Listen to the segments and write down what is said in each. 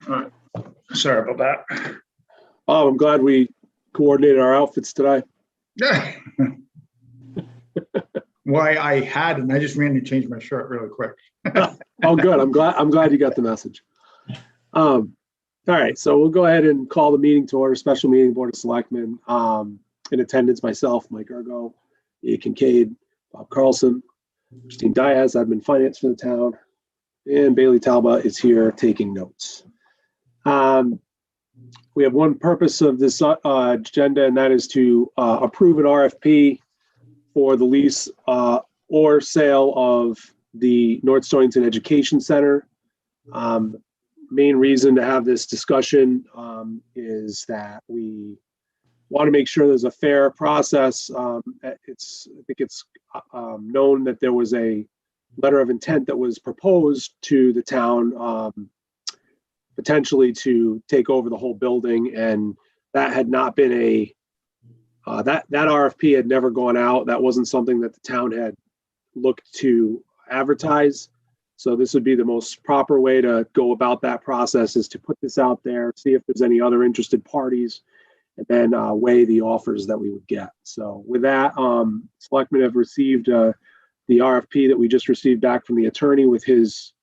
right. Sorry about that. Oh, I'm glad we coordinated our outfits today. Why I had, and I just ran to change my shirt really quick. Oh, good. I'm glad you got the message. All right, so we'll go ahead and call the meeting to order. Special meeting, Board of Selectmen. In attendance, myself, Mike Ergo, E. Kincaid, Bob Carlson, Christine Diaz, admin finance for the town, and Bailey Talbot is here taking notes. We have one purpose of this agenda, and that is to approve an RFP for the lease or sale of the North Stonington Education Center. Main reason to have this discussion is that we want to make sure there's a fair process. I think it's known that there was a letter of intent that was proposed to the town potentially to take over the whole building, and that had not been that RFP had never gone out. That wasn't something that the town had looked to advertise. So this would be the most proper way to go about that process, is to put this out there, see if there's any other interested parties, and then weigh the offers that we would get. So with that, Selectmen have received the RFP that we just received back from the attorney with his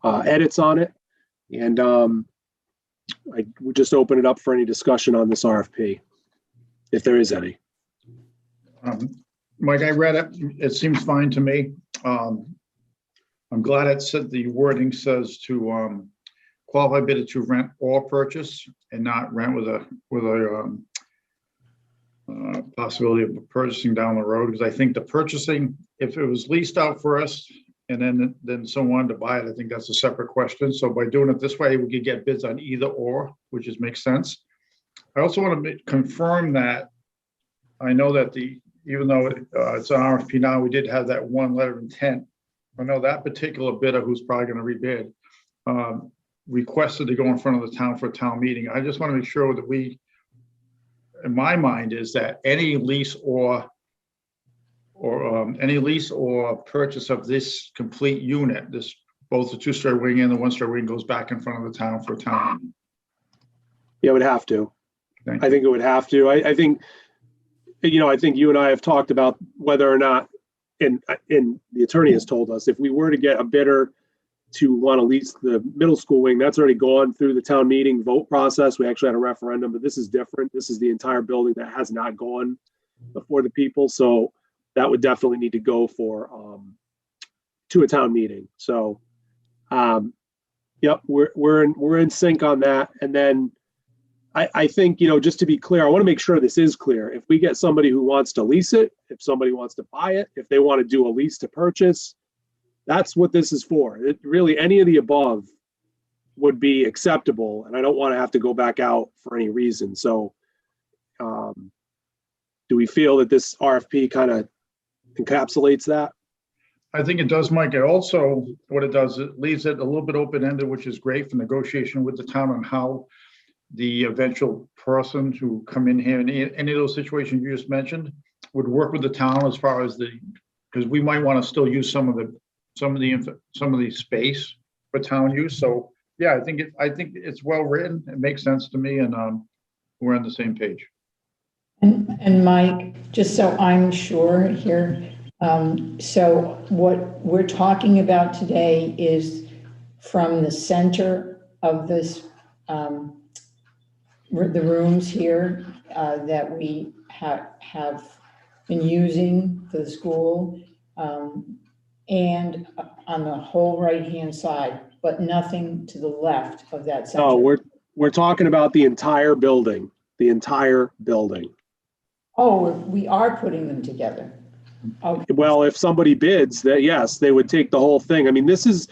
edits on it. And I would just open it up for any discussion on this RFP, if there is any. Mike, I read it. It seems fine to me. I'm glad it said the wording says to qualify bidder to rent or purchase, and not rent with a possibility of purchasing down the road. Because I think the purchasing, if it was leased out first and then someone wanted to buy it, I think that's a separate question. So by doing it this way, we could get bids on either or, which makes sense. I also want to confirm that I know that even though it's an RFP now, we did have that one letter of intent. I know that particular bidder, who's probably going to rebid, requested to go in front of the town for a town meeting. I just want to make sure that we, in my mind, is that any lease or purchase of this complete unit, both the two-story wing and the one-story wing, goes back in front of the town for a town meeting. Yeah, it would have to. I think it would have to. I think, I think you and I have talked about whether or not, and the attorney has told us, if we were to get a bidder to want to lease the middle school wing, that's already gone through the town meeting vote process. We actually had a referendum, but this is different. This is the entire building that has not gone before the people. So that would definitely need to go to a town meeting. So, yep, we're in sync on that. And then I think, just to be clear, I want to make sure this is clear. If we get somebody who wants to lease it, if somebody wants to buy it, if they want to do a lease to purchase, that's what this is for. It really, any of the above would be acceptable, and I don't want to have to go back out for any reason. So do we feel that this RFP kind of encapsulates that? I think it does, Mike. It also, what it does, it leaves it a little bit open-ended, which is great for negotiation with the town on how the eventual person who come in here in any of those situations you just mentioned would work with the town, as far as because we might want to still use some of the space for town use. So yeah, I think it's well written. It makes sense to me, and we're on the same page. And Mike, just so I'm sure here, so what we're talking about today is from the center of this, the rooms here that we have been using for the school, and on the whole right-hand side, but nothing to the left of that center. Oh, we're talking about the entire building, Oh, we are putting them together. Okay. Well, if somebody bids that, yes, they would take the whole thing. I mean, this is,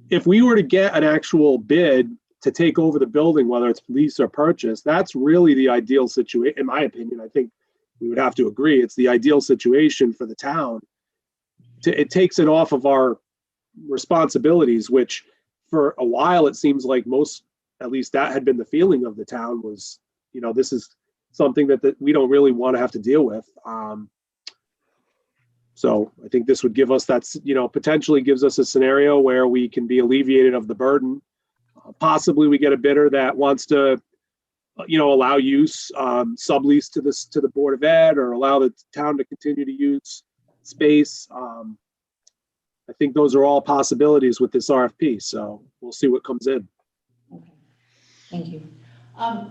if we were to get an actual bid to take over the building, whether it's lease or purchase, that's really the ideal situation. In my opinion, I think we would have to agree, it's the ideal situation for the town. It takes it off of our responsibilities, which for a while, it seems like at least that had been the feeling of the town, was, this is something that we don't really want to have to deal with. So I think this would give us potentially gives us a scenario where we can be alleviated of the burden. Possibly we get a bidder that wants to, allow use, sublease to the Board of Ed, or allow the town to continue to use space. I think those are all possibilities with this RFP. So we'll see what comes in. Okay. Thank you.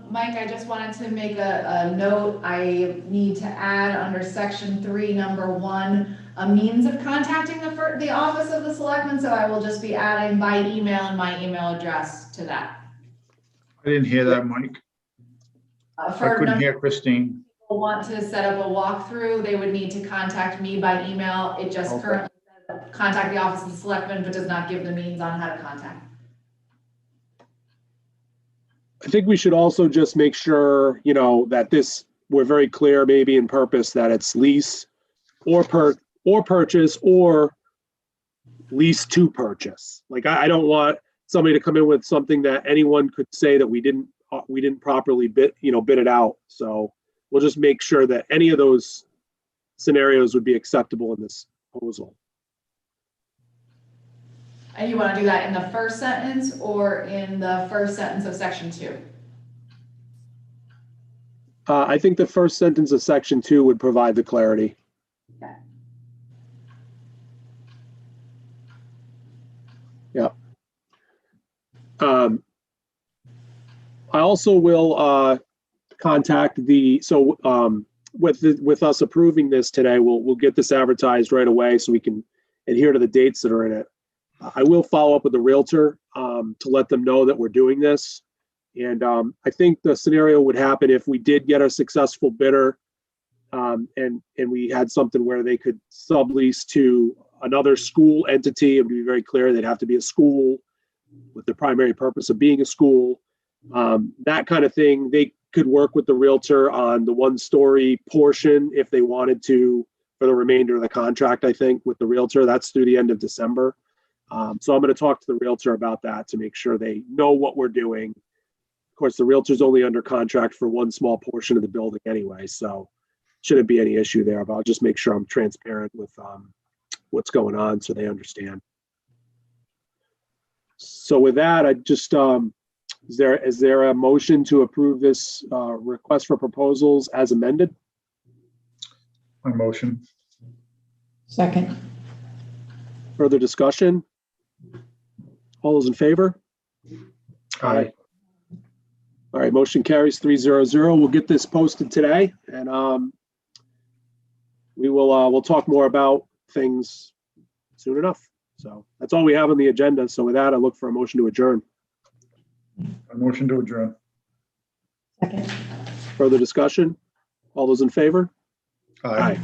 Mike, I just wanted to make a note. I need to add under section 3, number 1, a means of contacting the office of the selectman. So I will just be adding by email and my email address to that. I didn't hear that, Mike. I couldn't hear Christine. People want to set up a walkthrough, they would need to contact me by email. It just Okay. currently says contact the office of the selectman, but does not give the means on how to contact. I think we should also just make sure, that we're very clear maybe in purpose that it's lease or purchase or lease to purchase. Like, I don't want somebody to come in with something that anyone could say that we didn't properly bid it out. So we'll just make sure that any of those scenarios would be acceptable in this proposal. And you want to do that in the first sentence or in the first sentence of section 2? I think the first sentence of section 2 would provide the clarity. Okay. Yeah. I also will contact with us approving this today, we'll get this advertised right away so we can adhere to the dates that are in it. I will follow up with the Realtor to let them know that we're doing this. And I think the scenario would happen if we did get a successful bidder and we had something where they could sublease to another school entity. And be very clear, they'd have to be a school with the primary purpose of being a school. That kind of thing. They could work with the Realtor on the 1-story portion if they wanted to for the remainder of the contract, I think, with the Realtor. That's through the end of December. So I'm going to talk to the Realtor about that to make sure they know what we're doing. Of course, the Realtor's only under contract for one small portion of the building anyway, so shouldn't be any issue there, but I'll just make sure I'm transparent with what's going on so they understand. So with that, I just, is there a motion to approve this request for proposals as amended? My motion. Second. Further discussion? All those in favor? Aye. All right, motion carries 300. We'll get this posted today, and we'll talk more about things soon enough. So that's all we have on the agenda. So with that, I look for a motion to adjourn. A motion to adjourn. Second. Further discussion? All those in favor? Aye.